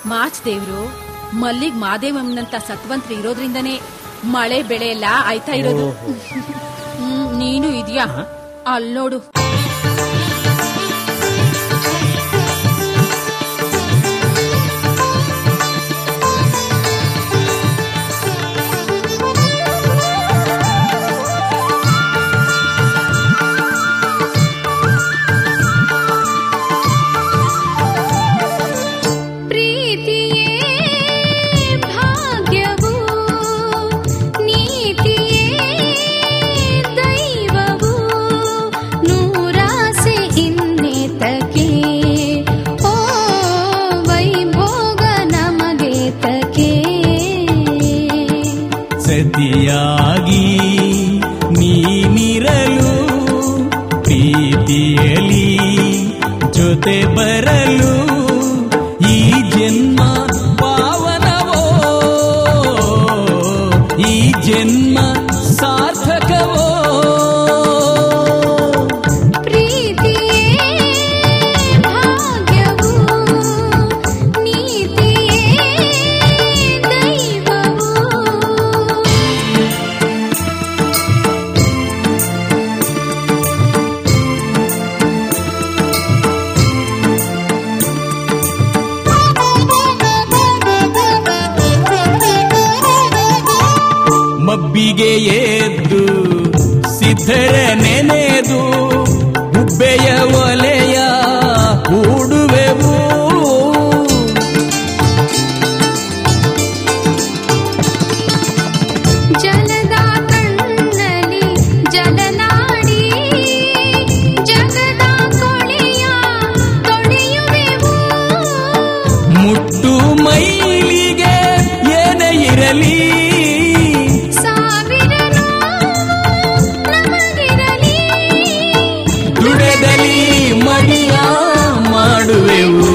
ಮಾಚ್ ದೇವ್ರು ಮಲ್ಲಿಗ್ ಮಾದೇವಮ್ಮನಂತ ಸತ್ವಂತ್ರಿ ಇರೋದ್ರಿಂದನೇ ಮಳೆ ಬೆಳೆ ಎಲ್ಲ ಆಯ್ತಾ ಇರೋದು. ನೀನು ಇದ್ಯಾ ಅಲ್ಲೋಡು. ಸತಿಯಾಗಿ ನೀನಿರಲು ಪ್ರೀತಿಯಲಿ ಜೊತೆ ಬರಲು ಈ ಜನ್ಮ ಪಾವನವೋ, ಈ ಜನ್ಮ ಸಾರ್ಥಕವೋ. ಮಬ್ಬಿಗೆ ಎದ್ದು ಸಿದ್ಧರ ನೆನೆದು ಗುಬ್ಬೆಯ ಒಲೆಯ ಹೂಡುವೆವು. ಜಲದ ಕಣ್ಣಲ್ಲಿ ಜಲನಾಡಿ ಜಗದ ಕೊಳೆಯ ತೊಳೆಯುವೆವು. ಮುಟ್ಟು ಮೈಲಿಗೆ ಏನೇ ಇರಲಿ ದುಡೆದಲ್ಲಿ ಮಡಿಯ ಮಾಡುವೆವು.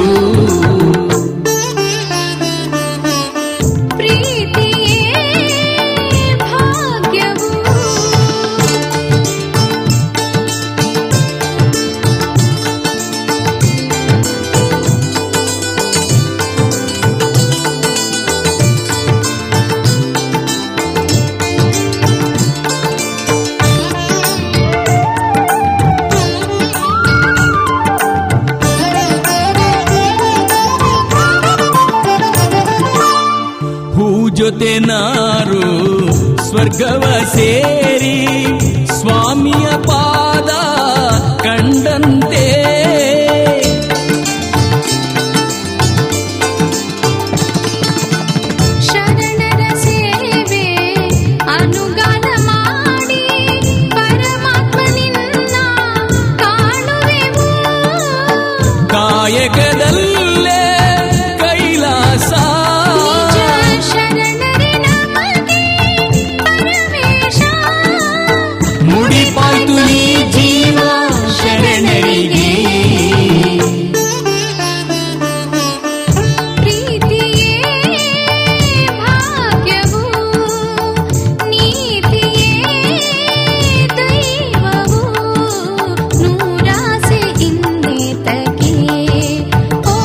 ಜೊತೆ ನಾರು ಸ್ವರ್ಗವ ಸೇರಿ ಸ್ವಾಮಿಯ ಪಾದ ಕಂಡಂತೆ ಶರಣರ ಸೇವೆ ಅನುಗಾನ ಮಾಡಿ ಪರಮಾತ್ಮನಿನ್ನ ಕಾಣುವೆವು. ಕಾಯಕದಲ್ಲೇ ಕೈಲಾಸ ಮುಡಿಪಾಯ್ತು ಈ ಜೀವ ಶರಣರಿಗೆ. ಪ್ರೀತಿಯೇ ಭಾಗ್ಯವು, ನೀತಿಯೇ ದೈವವು, ನೂರಾಸೆ ಇನ್ನೇತಕ್ಕೆ, ಓ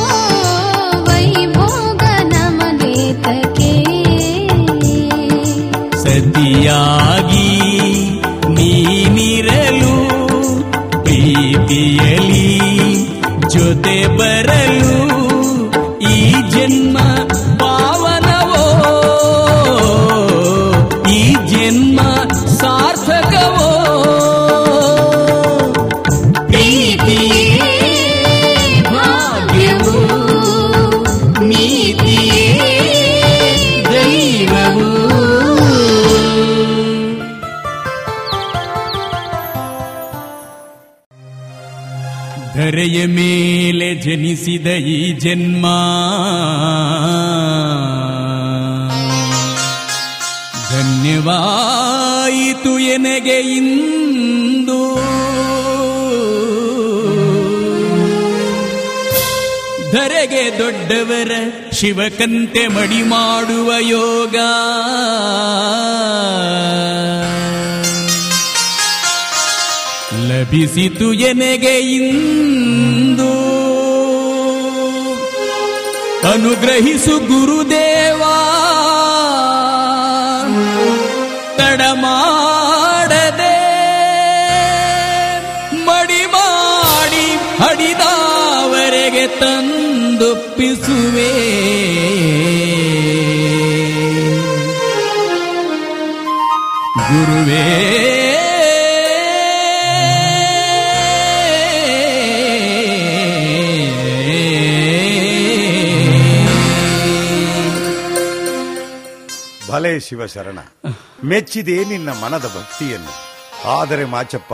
ವೈಭೋಗ ನಮನೇತಕ್ಕೆ. ಸತಿಯಾಗಿ ನೀನಿರಲು ಪ್ರೀತಿಯಲಿ ಜೊತೆ ಬರಲು ಈ ಜನ್ಮ ಪಾವನವೋ, ಈ ಜನ್ಮ ಸಾರ್ಥಕವೋ. ಪ್ರೀತಿಯೇ ಭಾಗ್ಯವು, ನೀತಿಯೇ ದೈವವು. ಧರೆಯ ಮೇಲೆ ಜನಿಸಿದ ಈ ಜನ್ಮ ಧನ್ಯವಾಯಿತು ಎನಗೆ ಇಂದು. ಧರೆಗೆ ದೊಡ್ಡವರ ಶಿವಕಂತೆ ಮಡಿ ಮಾಡುವ ಯೋಗ ಲಭಿಸಿತು ಎನಗೆ ಇಂದು. ಅನುಗ್ರಹಿಸು ಗುರುದೇವಾ ತಡ ಮಾಡದೆ ಮಡಿ ಮಾಡಿ ಹಡಿದವರೆಗೆ ತಂದೊಪ್ಪಿಸುವೆ. ಗುರುವೇ ಭಲೆ ಶಿವಶರಣ, ಮೆಚ್ಚಿದೆ ನಿನ್ನ ಮನದ ಭಕ್ತಿಯನ್ನು. ಆದರೆ ಮಾಚಪ್ಪ,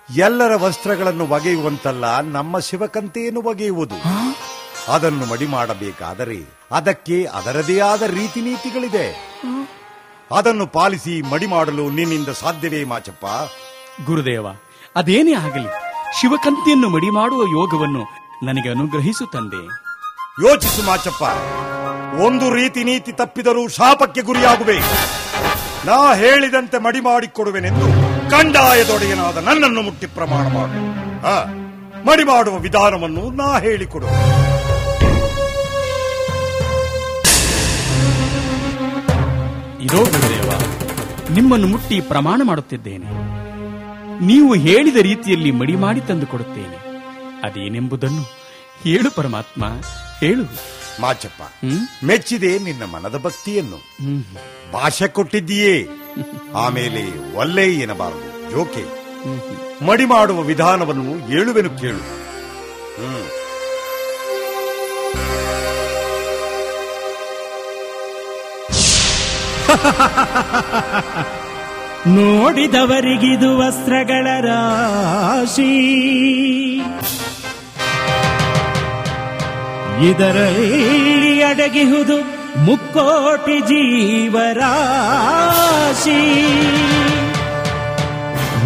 ಎಲ್ಲರ ವಸ್ತ್ರಗಳನ್ನು ಒಗೆಯುವಂತಲ್ಲ ನಮ್ಮ ಶಿವಕಂತೆಯನ್ನು ಒಗೆಯುವುದು. ಅದನ್ನು ಮಡಿ ಮಾಡಬೇಕಾದರೆ ಅದಕ್ಕೆ ಅದರದೇ ಆದ ರೀತಿ ನೀತಿಗಳಿದೆ. ಅದನ್ನು ಪಾಲಿಸಿ ಮಡಿ ಮಾಡಲು ನಿನ್ನಿಂದ ಸಾಧ್ಯವೇ ಮಾಚಪ್ಪ? ಗುರುದೇವ, ಅದೇನೇ ಆಗಲಿ, ಶಿವಕಂತೆಯನ್ನು ಮಡಿ ಮಾಡುವ ಯೋಗವನ್ನು ನನಗೆ ಅನುಗ್ರಹಿಸು ತಂದೆ. ಯೋಚಿಸು ಮಾಚಪ್ಪ, ಒಂದು ರೀತಿ ನೀತಿ ತಪ್ಪಿದರೂ ಶಾಪಕ್ಕೆ ಗುರಿಯಾಗುವೆ. ನಾ ಹೇಳಿದಂತೆ ಮಡಿ ಮಾಡಿಕೊಡುವೆನೆಂದು ಕಂದಾಯದೊಡೆಯನಾದ ನನ್ನನ್ನು ಮುಟ್ಟಿ ಪ್ರಮಾಣ ಮಾಡು. ಮಡಿ ಮಾಡುವ ವಿಧಾನವನ್ನು ನಾ ಹೇಳಿಕೊಡು. ಇದೋ ಗುರುದೇವ, ನಿಮ್ಮನ್ನು ಮುಟ್ಟಿ ಪ್ರಮಾಣ ಮಾಡುತ್ತಿದ್ದೇನೆ. ನೀವು ಹೇಳಿದ ರೀತಿಯಲ್ಲಿ ಮಡಿ ಮಾಡಿ ತಂದು ಕೊಡುತ್ತೇನೆ. ಅದೇನೆಂಬುದನ್ನು ಹೇಳು ಪರಮಾತ್ಮ, ಹೇಳು. ಮಾಚಪ್ಪ, ಮೆಚ್ಚಿದೆ ನಿನ್ನ ಮನದ ಭಕ್ತಿಯನ್ನು. ಭಾಷೆ ಕೊಟ್ಟಿದ್ದೀಯೇ, ಆಮೇಲೆ ಒಲ್ಲೆ ಎನ್ನಬಾರದು, ಜೋಕೆ. ಮಡಿ ಮಾಡುವ ವಿಧಾನವನ್ನು ಹೇಳುವೆನು, ಕೇಳು. ನೋಡಿದವರಿಗಿದು ವಸ್ತ್ರಗಳ ರಾಶಿ, ಇದರಲ್ಲಿ ಅಡಗಿಹುದು ಮುಕ್ಕೋಟಿ ಜೀವರಾಶಿ.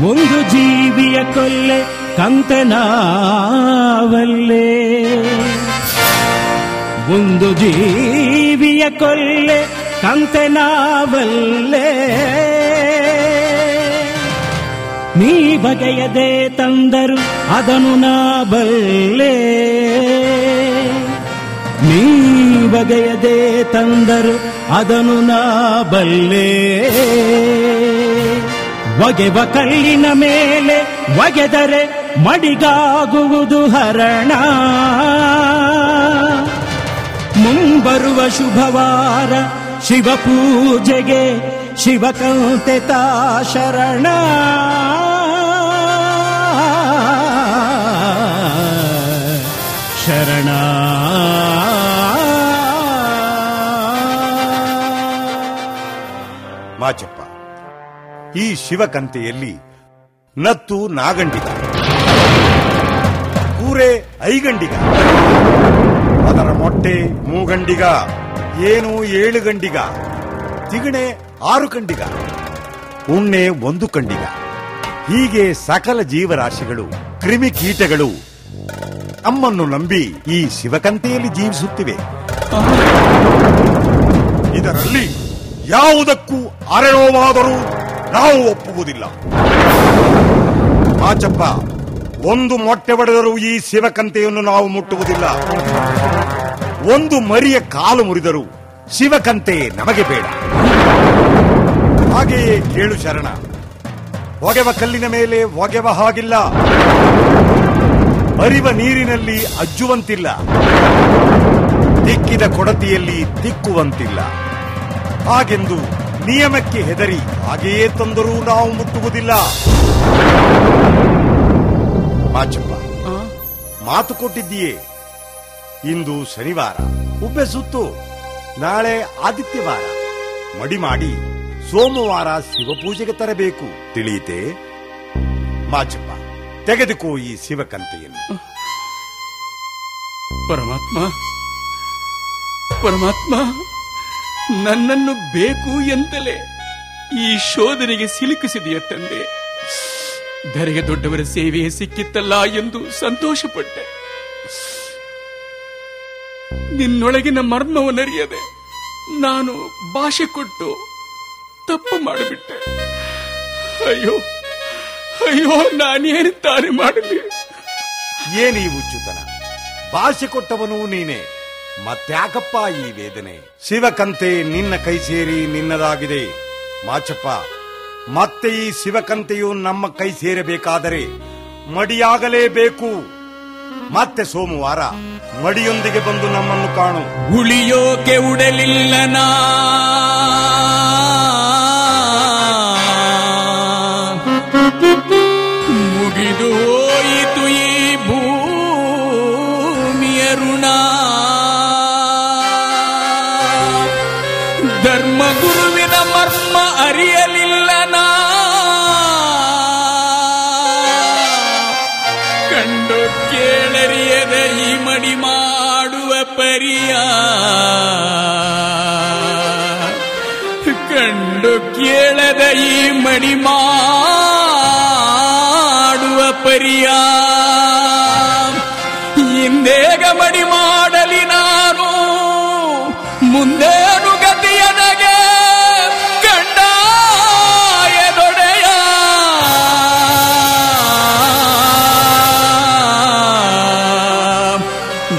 ಒಂದು ಜೀವಿಯ ಕೊಲ್ಲೆ ಕಂತನಾವಲ್ಲೇ, ಒಂದು ಜೀವಿಯ ಕೊಲ್ಲೆ ಕಂತನಾವಲ್ಲೇ. ನೀ ಬಗೆಯದೆ ತಂದರು ಅದನ್ನು ನಾ ಬಲ್ಲೆ, ನೀ ಬಗೆಯದೆ ತಂದರು ಅದನ್ನು ನಾ ಬಲ್ಲೆ. ಒಗೆವ ಕಲ್ಲಿನ ಮೇಲೆ ಒಗೆದರೆ ಮಡಿಗಾಗುವುದು ಹರಣ. ಮುಂಬರುವ ಶುಭವಾರ ಶಿವಪೂಜೆಗೆ ಶಿವಕಂತೆ ತಾ ಶರಣ. ಶರಣ ಮಾಚಪ್ಪ, ಈ ಶಿವಕಂತೆಯಲ್ಲಿ ನತ್ತು ನಾಗಂಡಿಗ, ಕೂರೆ ಐಗಂಡಿಗ, ಅದರ ಮೊಟ್ಟೆ ಮೂಗಂಡಿಗ, ಏನು 7 ಗಂಡಿಗ, ತಿಗಣೆ 6 ಕಂಡಿಗ, ಉಣ್ಣೆ 1 ಕಂಡಿಗ. ಹೀಗೆ ಸಕಲ ಜೀವರಾಶಿಗಳು, ಕ್ರಿಮಿಕೀಟಗಳು ನಮ್ಮನ್ನು ನಂಬಿ ಈ ಶಿವಕಂತೆಯಲ್ಲಿ ಜೀವಿಸುತ್ತಿವೆ. ಇದರಲ್ಲಿ ಯಾವುದಕ್ಕೂ ಅರೆಯೋವಾದರೂ ನಾವು ಒಪ್ಪುವುದಿಲ್ಲ. ಮಾಚಪ್ಪ, ಒಂದು ಮೊಟ್ಟೆ ಒಡೆದರೂ ಈ ಶಿವಕಂತೆಯನ್ನು ನಾವು ಮುಟ್ಟುವುದಿಲ್ಲ. ಒಂದು ಮರಿಯ ಕಾಲು ಮುರಿದರೂ ಶಿವಕಂತೆ ನಮಗೆ ಬೇಡ. ಹಾಗೆಯೇ ಕೇಳು ಶರಣ, ಒಗೆವ ಕಲ್ಲಿನ ಮೇಲೆ ಒಗೆವ ಹಾಗಿಲ್ಲ, ಹರಿವ ನೀರಿನಲ್ಲಿ ಅಜ್ಜುವಂತಿಲ್ಲ, ತಿಕ್ಕಿದ ಕೊಡತಿಯಲ್ಲಿ ತಿಕ್ಕುವಂತಿಲ್ಲ. ಹಾಗೆಂದು ನಿಯಮಕ್ಕೆ ಹೆದರಿ ಹಾಗೆಯೇ ತಂದರೂ ನಾವು ಮುಟ್ಟುವುದಿಲ್ಲ. ಮಾಚಪ್ಪ, ಮಾತು ಕೊಟ್ಟಿದ್ದೀಯೇ. ಇಂದು ಶನಿವಾರ ಉಬ್ಬೆ ಸುತ್ತು, ನಾಳೆ ಆದಿತ್ಯವಾರ. ಮಡಿ ಮಾಡಿ ಸೋಮವಾರ ಶಿವಪೂಜೆಗೆ ತರಬೇಕು, ತಿಳಿಯಿತೆ? ಮಾಚಪ್ಪ, ತೆಗೆದುಕೋ ಈ ಶಿವಕಂತೆಯನ್ನು. ಪರಮಾತ್ಮ, ಪರಮಾತ್ಮ, ನನ್ನನ್ನು ಬೇಕು ಎಂತಲೇ ಈ ಶೋಧನೆಗೆ ಸಿಲುಕಿಸಿದೆಯ ತಂದೆ. ಧರೆಗೆ ದೊಡ್ಡವರ ಸೇವೆಯೇ ಸಿಕ್ಕಿತ್ತಲ್ಲ ಎಂದು ಸಂತೋಷಪಟ್ಟೆ. ನಿನ್ನೊಳಗಿನ ಮರ್ಮವನ್ನರಿಯದೆ ನಾನು ಭಾಷೆ ಕೊಟ್ಟು ತಪ್ಪು ಮಾಡಿಬಿಟ್ಟೆ. ಅಯ್ಯೋ ಅಯ್ಯೋ, ನಾನೇನು ತಾನೇ ಮಾಡಲಿ? ಏನೀ ಹುಚ್ಚುತನ? ಭಾಷೆ ಕೊಟ್ಟವನು ನೀನೆ, ಮತ್ತ್ಯಾಕಪ್ಪ ಈ ವೇದನೆ? ಶಿವಕಂತೆ ನಿನ್ನ ಕೈ ಸೇರಿ ನಿನ್ನದಾಗಿದೆ ಮಾಚಪ್ಪ. ಮತ್ತೆ ಈ ಶಿವಕಂತೆಯು ನಮ್ಮ ಕೈ ಸೇರಬೇಕಾದರೆ ಮಡಿಯಾಗಲೇಬೇಕು. ಮತ್ತೆ ಸೋಮವಾರ ಮಡಿಯೊಂದಿಗೆ ಬಂದು ನಮ್ಮನ್ನು ಕಾಣು. ಉಳಿಯೋಕೆ ಉಡಲಿಲ್ಲನ ಮುಗಿದು ಹೋಯಿತು ಈ ಭೂಮಿಯ ಋಣ. ಧರ್ಮ ಗುರುವಿನ ಮರ್ಮ ಅರಿಯಲಿಲ್ಲನ ಕಂಡು ಕೇಳರಿಯದ ಈ ಮಡಿ ಮಾಡುವ ಪರಿಯ. ಕಂಡು ಕೇಳದ ಈ ಮಡಿ ಮಾಡುವ ಪರಿಯ. ಹಿಂದೇಗ ಮಡಿ ಮಾಡಲಿ ನಾನು, ಮುಂದೇನು ಗತಿಯನಗೆ ಕಂಡಾಯದೊಡೆಯ.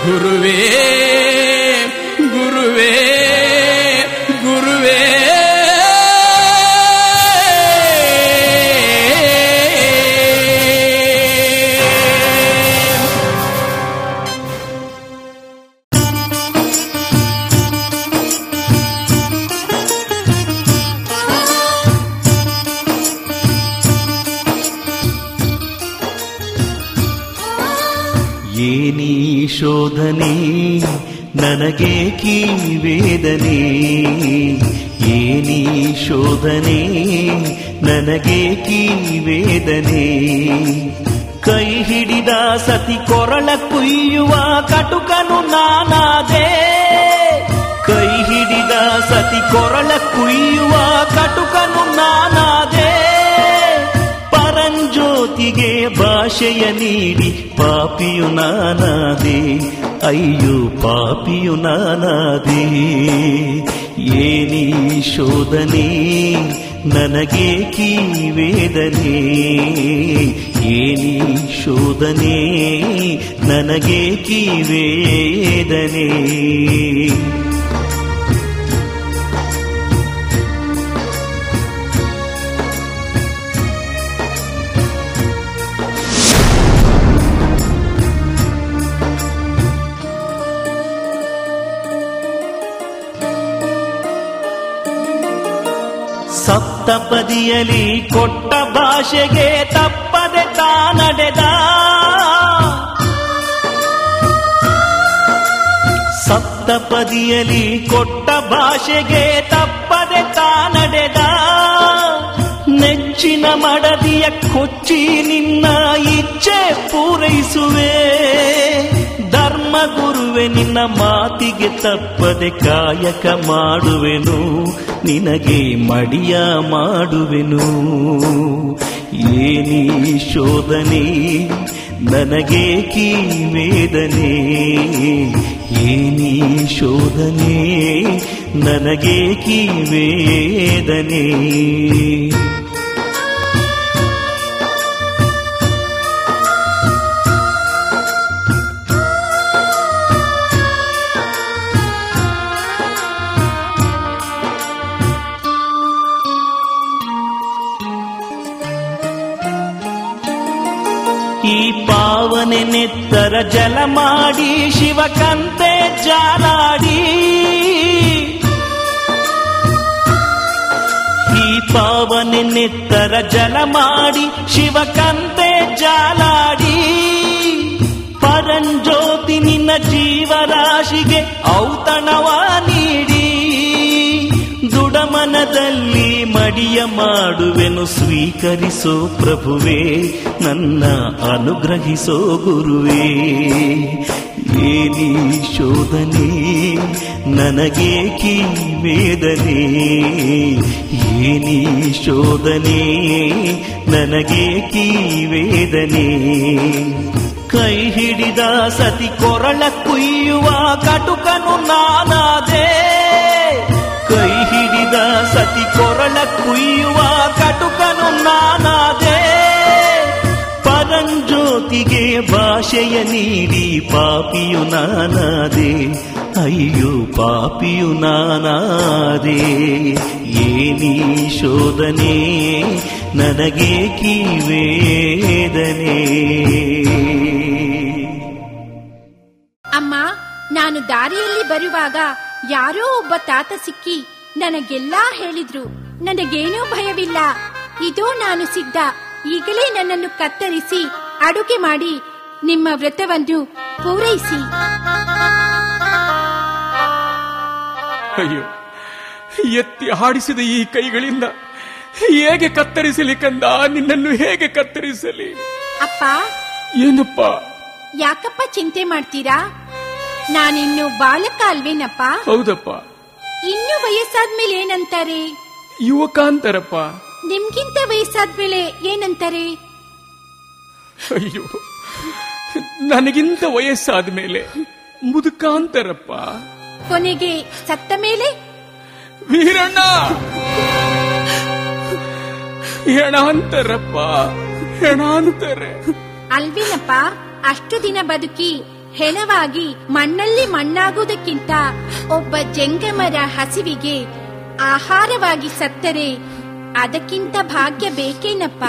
ಗುರುವೇ ಗುರುವೇ ಗುರುವೇ ಏನೀ ಶೋಧನೆ ನನಗೆ ಕೀ ವೇದನೆ. ಏನೀ ಶೋಧನೆ ನನಗೆ ಕೀ ವೇದನೆ. ಕೈ ಹಿಡಿದ ಸತಿ ಕೊರಳ ಕುಯ್ಯುವ ಕಟುಕನು ನಾನಾದೆ. ಕೈ ಹಿಡಿದ ಸತಿ ಕೊರಳ ಕುಯ್ಯುವ ಕಟುಕನು ನಾನಾದೆ. ಪರಂಜ್ಯೋತಿಗೆ ಭಾಷೆಯ ನೀಡಿ ಪಾಪಿಯು ನಾನಾದೆ. ಅಯ್ಯೋ ಪಾಪಿಯು ನಾನಾದೆ. ಏನೀ ಶೋಧನೆ ನನಗೆ ಕೀ ವೇದನೆ. ಏನೀ ಶೋಧನೆ ನನಗೆ ಕೀ ವೇದನೆ. ಸಪ್ತಪದಿಯಲ್ಲಿ ಕೊಟ್ಟ ಭಾಷೆಗೆ ತಪ್ಪದೆ ತಾನಡೆದ. ಸಪ್ತಪದಿಯಲ್ಲಿ ಕೊಟ್ಟ ಭಾಷೆಗೆ ತಪ್ಪದೆ ತಾನಡೆದ. ನೆಚ್ಚಿನ ಮಡದಿಯ ಕೊಚ್ಚಿ ನಿನ್ನ ಇಚ್ಛೆ ಪೂರೈಸುವೆ. ಧರ್ಮ ಗುರುವೆ ನಿನ್ನ ಮಾತಿಗೆ ತಪ್ಪದೆ ಕಾಯಕ ಮಾಡುವೆನು. ನಿನಗೆ ಮಡಿಯ ಮಾಡುವೆನು. ಏನೀ ಶೋಧನೆ ನನಗೆ ಕೀ ವೇದನೆ. ಏನೀ ಶೋಧನೆ ನನಗೆ ಕೀ ವೇದನೆ. ಈ ಪಾವನೆ ನೆತ್ತರ ಜಲ ಮಾಡಿ ಶಿವಕಂತೆ ಜಾಲಾಡಿ. ಈ ಪಾವನೆ ನೆತ್ತರ ಜಲ ಮಾಡಿ ಶಿವಕಂತೆ ಜಾಲಾಡಿ. ಪರಂಜ್ಯೋತಿ ನಿನ್ನ ಜೀವರಾಶಿಗೆ ಔತಣವ ನೀಡಿ. ದುಡಮನದಲ್ಲಿ ಮಡಿಯ ಮಾಡುವೆನು ಸ್ವೀಕರಿಸೋ ಪ್ರಭುವೇ. ನನ್ನ ಅನುಗ್ರಹಿಸೋ ಗುರುವೇ. ಏನೀ ಶೋಧನೆ ನನಗೆ ಕೀ ವೇದನೆ. ಏನೀ ಶೋಧನೆ ನನಗೆ ಕೀ ವೇದನೆ. ಕೈ ಹಿಡಿದ ಸತಿ ಕೊರಳ ಕುಯ್ಯುವ ಕಟುಕನು ನಾನಾದೆ. ಕೈ ಹಿಡಿದ ಸತಿ ಕೊರಳ ಕುಯ್ಯುವ ಕಟುಕನು ನಾನಾದೆ. ಪರಂಜ್ಯೋತಿಗೆ ಭಾಷೆಯ ನೀಡಿ ಪಾಪಿಯು ನಾನಾದೆ. ಅಯ್ಯೋ ಪಾಪಿಯು ನಾನಾದೆ, ಏನಿ ಶೋಧನೆ ನನಗೆ ವೇದನೆ. ಅಮ್ಮ, ನಾನು ದಾರಿಯಲ್ಲಿ ಬರುವಾಗ ಯಾರೋ ಒಬ್ಬ ತಾತ ಸಿಕ್ಕಿ ನನಗೆಲ್ಲಾ ಹೇಳಿದ್ರು. ನನಗೇನೂ ಭಯವಿಲ್ಲ, ಇದೋ ನಾನು ಸಿದ್ಧ. ಈಗಲೇ ನನ್ನನ್ನು ಕತ್ತರಿಸಿ ಅಡುಗೆ ಮಾಡಿ ನಿಮ್ಮ ವ್ರತವನ್ನು ಪೂರೈಸಿ. ಅಯ್ಯೋ, ಎತ್ತಿ ಹಾಡಿಸಿದ ಈ ಕೈಗಳಿಂದ ಹೇಗೆ ಕತ್ತರಿಸಲಿ ಕಂದ, ನಿನ್ನನ್ನು ಹೇಗೆ ಕತ್ತರಿಸಲಿ? ಅಪ್ಪ, ಏನಪ್ಪ? ಯಾಕಪ್ಪ ಚಿಂತೆ ಮಾಡ್ತೀರಾ? ನಾನಿನ್ನು ಬಾಲಕ ಅಲ್ವೇನಪ್ಪ? ಹೌದಪ್ಪ. ಇನ್ನು ವಯಸ್ಸಾದ್ಮೇಲೆ ಏನಂತಾರೆ? ಯುವಕ ಅಂತಾರಪ್ಪ. ನಿಮ್ಗಿಂತ ವಯಸ್ಸಾದ್ಮೇಲೆ ಏನಂತಾರೆ? ಅಯ್ಯೋ, ನನಗಿಂತ ವಯಸ್ಸಾದ ಮೇಲೆ ಮುದುಕ ಅಂತಾರಪ್ಪ. ಕೊನೆಗೆ ಸತ್ತ ಮೇಲೆ ವೀರಣ್ಣ ಹೆಣ ಅಂತಾರಪ್ಪ, ಹೆಣ ಅಂತಾರೆ. ಅಲ್ವೇನಪ್ಪ, ಅಷ್ಟು ದಿನ ಬದುಕಿ ಹೆಣವಾಗಿ ಮಣ್ಣಲ್ಲಿ ಮಣ್ಣಾಗುವುದಕ್ಕಿಂತ ಒಬ್ಬ ಜಂಗಮರ ಹಸಿವಿಗೆ ಆಹಾರವಾಗಿ ಸತ್ತರೆ ಅದಕ್ಕಿಂತ ಭಾಗ್ಯ ಬೇಕೇನಪ್ಪ?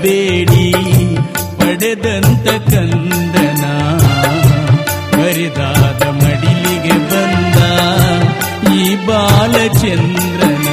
ಬೇಡಿ ಪಡೆದಂತ ಕಂದನ, ಬರಿದಾದ ಮಡಿಲಿಗೆ ಬಂದ ಈ ಬಾಲಚಂದ್ರನ.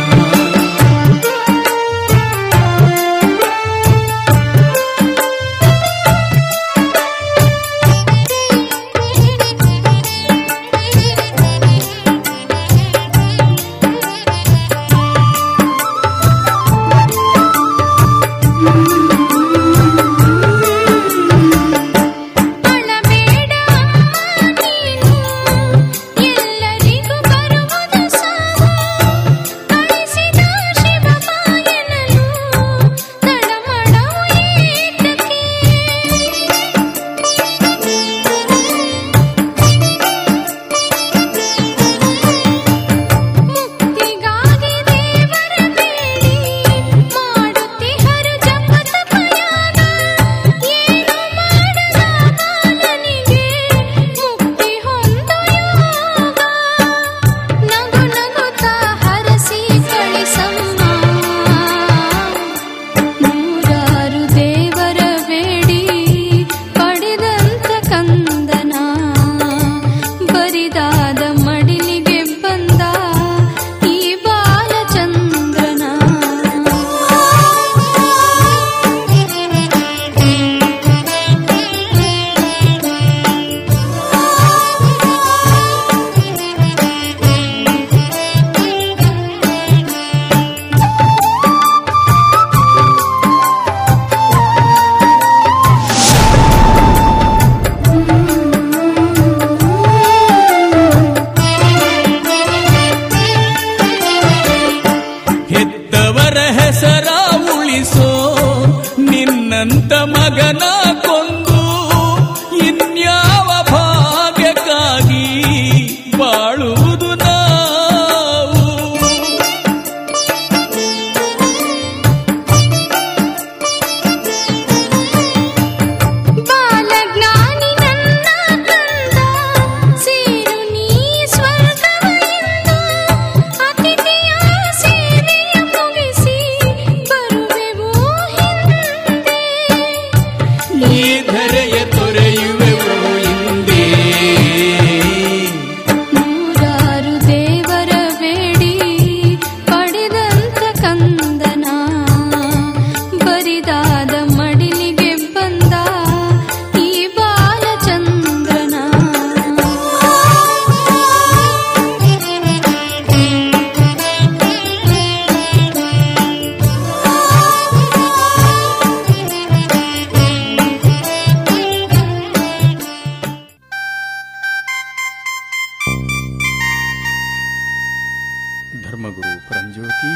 ಧರ್ಮಗುರು ಪರಂಜ್ಯೋತಿ,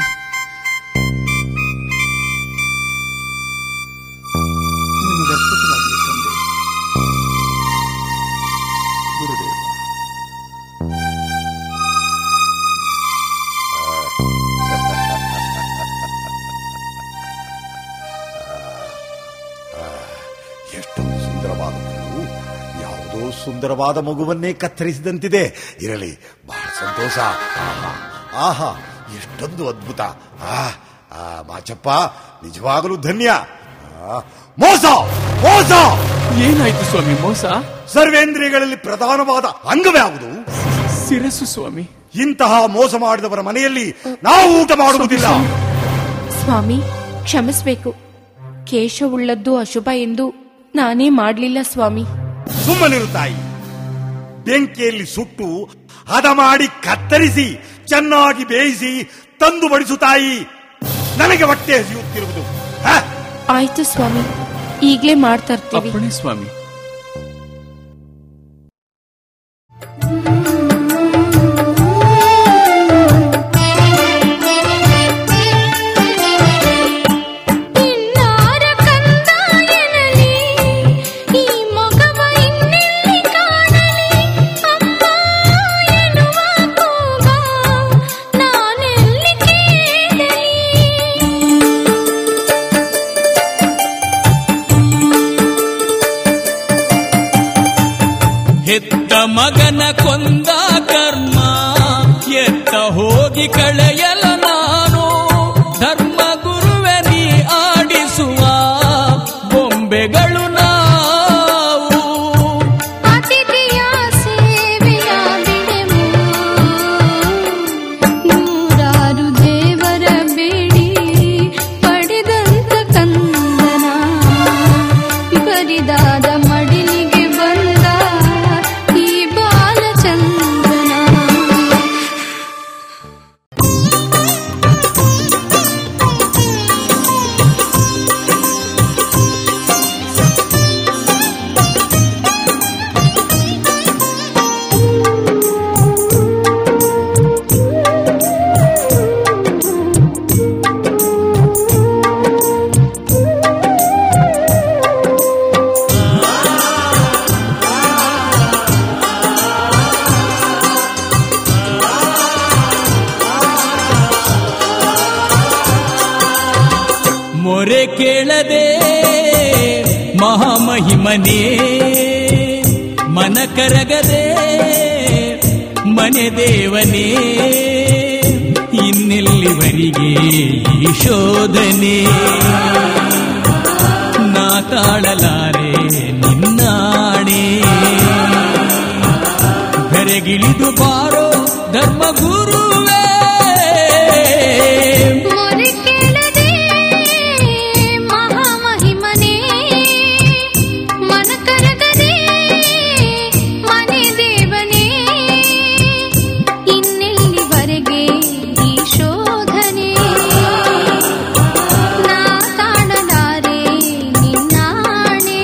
ನಿಮಗೆ ಅದ್ಭುತವಾಗಲಿ ತಂದೆ. ಗುರುದೇವ. ಎಷ್ಟೊಂದು ಸುಂದರವಾದ ಮಗು, ಯಾವುದೋ ಸುಂದರವಾದ ಮಗುವನ್ನೇ ಕತ್ತರಿಸಿದಂತಿದೆ. ಇರಲಿ, ಬಹಳ ಸಂತೋಷ. ಆಹಾ, ಎಷ್ಟೊಂದು ಅದ್ಭುತ. ಮಾಚಪ್ಪ, ನಿಜವಾಗಲೂ ಧನ್ಯ. ಮೋಸ ಮೋಸ. ಏನಾಯ್ತು ಸ್ವಾಮಿ ಮೋಸ? ಸರ್ವೇಂದ್ರಿಯಗಳಲ್ಲಿ ಪ್ರಧಾನವಾದ ಅಂಗವ್ಯಾವುದು? ಶಿರಸ್ಸು ಸ್ವಾಮಿ. ಇಂತಹ ಮೋಸ ಮಾಡಿದವರ ಮನೆಯಲ್ಲಿ ನಾವು ಊಟ ಮಾಡುವುದಿಲ್ಲ. ಸ್ವಾಮಿ, ಕ್ಷಮಿಸಬೇಕು. ಕೇಶವುಳ್ಳದ್ದು ಅಶುಭ ಎಂದು ನಾನೇ ಮಾಡಲಿಲ್ಲ ಸ್ವಾಮಿ. ಸುಮ್ಮನಿರು ತಾಯಿ. ಬೆಂಕಿಯಲ್ಲಿ ಸುಟ್ಟು ಹದ ಮಾಡಿ ಕತ್ತರಿಸಿ ಚೆನ್ನಾಗಿ ಬೇಯಿಸಿ ತಂದು ಬಡಿಸು ತಾಯಿ. ನನಗೆ ಹೊಟ್ಟೆ ಹಸಿಯುತ್ತಿರುವುದು. ಆಯ್ತು ಸ್ವಾಮಿ, ಈಗ್ಲೇ ಮಾಡ್ತಾ ಇರ್ತೀವಿ. ಅಪ್ಪಣೆ ಸ್ವಾಮಿ. ಹೆತ್ತ ಮಗನ ಕೊಂದ ಕರ್ಮ ಎತ್ತ ಹೋಗಿ ಕಳೆಯಲ ನಾನು. ಧರ್ಮ ಗುರುವೆ ನೀ ಆಡಿಸುವ ಬೊಂಬೆಗಳು ನಾವು. ಅತಿಥಿಯ ಸೇವೆಯ ಬಿಡೆವು, ನೂರಾರು ದೇವರ ಬೇಡಿ ಪಡೆದಂತ ಕಂದನ. ಬರಿದಾದ ಮಡಿಲಿಗೆ ಬಂದ ಈ ಬಾಲಚಂದ್ರನ. ಮೊರೆ ಕೇಳದೆ ಮಹಾಮಹಿಮನೇ, ಮನ ಕರಗದೆ ಮನೆ ದೇವನೇ. ಇನ್ನೆಲ್ಲಿವರಿಗೆ ಈ ಶೋಧನೆ, ನಾ ತಾಳಲಾರೆ ನಿನ್ನಾಣೆ. ಬೆರೆಗಿಳಿದು ಬಾರೋ ಧರ್ಮಗುರುವೇ. ಮೊರೆ ಕೇಳದೆ ಮಹಾಮಹಿಮನೇ, ಮನ ಕರಗದೆ ಮನೆ ದೇವನೇ. ಇನ್ನೆಲ್ಲಿವರೆಗೆ ಈ ಶೋಧನೆ, ನಾ ತಾಳಲಾರೆ ನಿನ್ನಾಣೆ.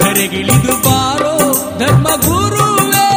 ಬೆರೆಗಿಳಿದು ಬಾರೋ ಧರ್ಮಗುರುವೇ.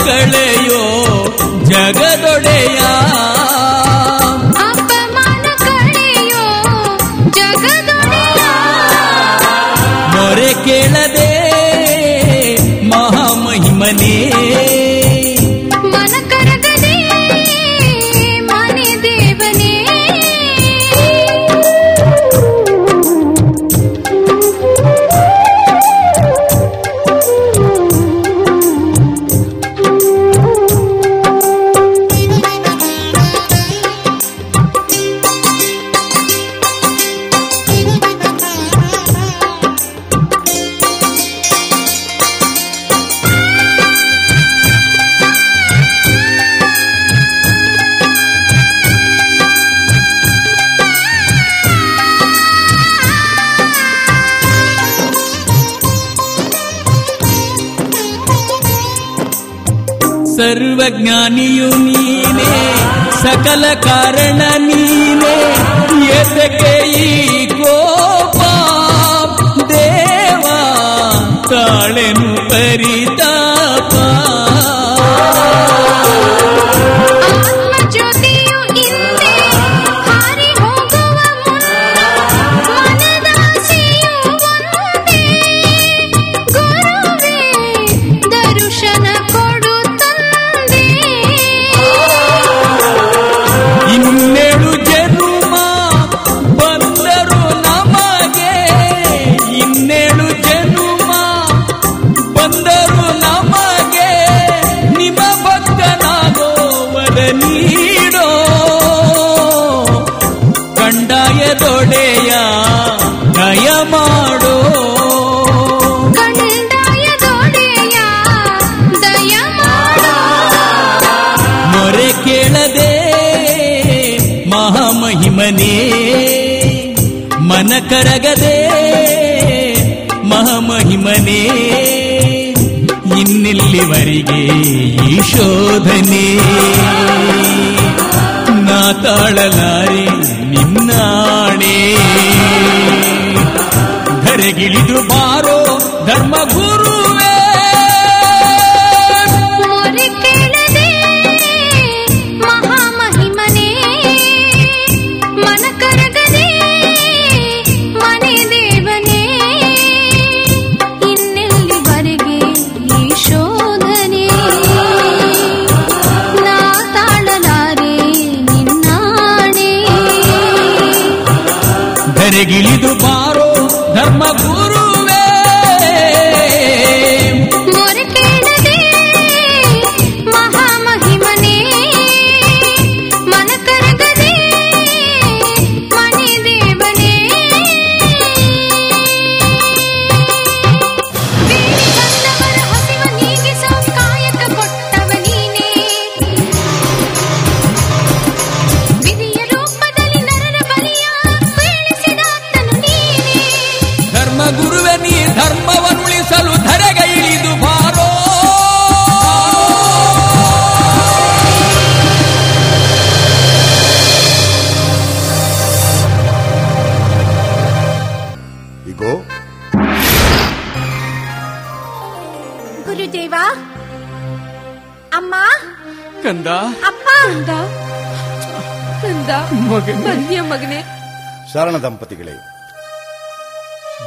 ಕಳೆಯೋ ಜಗದೊಡೆಯ ಅಪಮಾನ ಕಳೆಯೋ ಜಗದೊಡೆಯ ಮೊರೆ ಕೇಳದೆ ಮಹಾಮಹಿಮನೇ ಮನ ಕರಗದೆ ಮನೆ ದೇವನೇ ಸರ್ವಜ್ಞಾನಿಯು ನೀನೇ ಸಕಲ ಕಾರಣ ನೀನೇ ಎದಕ್ಕೆ ಈ ಕೋಪ ದೇವ ತಾಳೆನು ಪರಿತಾಪ ಆತ್ಮಜ್ಯೋತಿಯು ಹಿಂದೆ ಹಾರಿ ಹೋಗುವ ಮುನ್ನ ಮನದಾಸೆಯು ಒಂದೇ ಗುರುವೇ ದರ್ಶನ ಕೊಡು ತಂದೆ ಇನ್ನೇಳು ಜನುಮ ಬಂದರು ನಮಗೆ ಇನ್ನೇಳು ಜನುಮ ಬಂದರು ನಮಗೆ ನಿಮ್ಮ ಭಕ್ತನಾಗೋವರ ನೀಡೋ ಕಂಡಾಯದೊಡೆಯ ದಯ ಮಾಡೋ ಕಂದಾಯದೊಡೆಯ ದಯ ಮಾಡೋ ಮೊರೆ ಕೇಳದೆ ಮಹಾಮಹಿಮನೇ ಮನ ಕರಗದೆ ಮಹಾಮಹಿಮನೇ ಇನ್ನೆಲ್ಲಿವರೆಗೆ ಈ ಶೋಧನೆ ನಾ ತಾಳಲಾರೆ ನಿನ್ನಾಣೆ ಧರೆಗಿಳಿದು ಬಾರೋ ಧರ್ಮ ಗುರುವೇ ಮೊರೆ ಕೇಳದೆ ಮಹಾಮಹಿಮನೇ ಮನ ಕರಗದೆ ಮನೆ ದೇವನೇ ಇನ್ನೆಲ್ಲಿವರೆಗೆ ಈ ಶೋಧನೆ ನಾ ತಾಳಲಾರೆ ನಿನ್ನಾಣೆ ಧರೆಗಿಳಿದು ಬಾರೋ ಧರ್ಮ ಗುರುವೇ ಮೊರೆ ಕೇಳದೆ ಮಹಾಮಹಿಮನೇ ಮನ ಕರಗದೆ ಮನೆ ದೇವನೇ ಬೇಡಿ ಬಂದವರ ಹಸಿವ ನೀಗಿಸೋ ಕಾಯಕ ಕೊಟ್ಟವ ನೀನೇ ವಿಧಿಯ ರೂಪದಲ್ಲಿ ನರನ ಬಲಿಯ ಬೀಳಿಸಿದಾತನು ನೀನೇ ಧರ್ಮ ಗುರುವೆ ನೀ ಧರ್ಮವನ್ನುಳಿಸಲು ಧರೆಗೆ ಇಳಿದು ಬಾರೋ ಇಗೋ ಗುರುದೇವ ಅಮ್ಮ ಕಂದ ಅಪ್ಪ ಕಂದ ಬಂದ್ಯ ಮಗನೇ ಶರಣ ದಂಪತಿಗಳೇ,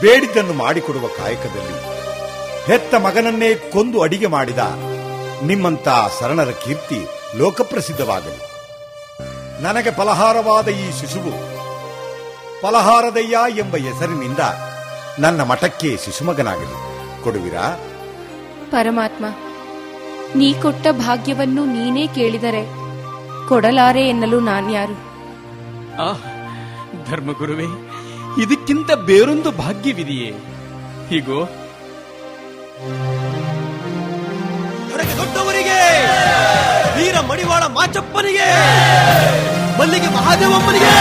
ಬೇಡಿದ್ದನ್ನು ಮಾಡಿಕೊಡುವ ಕಾಯಕದಲ್ಲಿ ಹೆತ್ತ ಮಗನನ್ನೇ ಕೊಂದು ಅಡಿಗೆ ಮಾಡಿದ ನಿಮ್ಮಂತ ಶರಣರ ಕೀರ್ತಿ ಲೋಕಪ್ರಸಿದ್ಧವಾಗಲಿ. ನನಗೆ ಫಲಹಾರವಾದ ಈ ಶಿಶುವು ಫಲಹಾರದಯ್ಯ ಎಂಬ ಹೆಸರಿನಿಂದ ನನ್ನ ಮಠಕ್ಕೆ ಶಿಶುಮಗನಾಗಲಿ. ಕೊಡುವಿರಾ? ಪರಮಾತ್ಮ, ನೀ ಕೊಟ್ಟ ಭಾಗ್ಯವನ್ನು ನೀನೇ ಕೇಳಿದರೆ ಕೊಡಲಾರೆ ಎನ್ನಲು ನಾನ್ಯಾರು? ಧರ್ಮಗುರುವೇ, ಇದಕ್ಕಿಂತ ಬೇರೊಂದು ಭಾಗ್ಯವಿದೆಯೇ? ಹೀಗೋ ದೊಡ್ಡವರಿಗೆ, ವೀರ ಮಡಿವಾಳ ಮಾಚಪ್ಪನಿಗೆ, ಮಲ್ಲಿಗೆ ಮಹಾದೇವಮ್ಮನಿಗೆ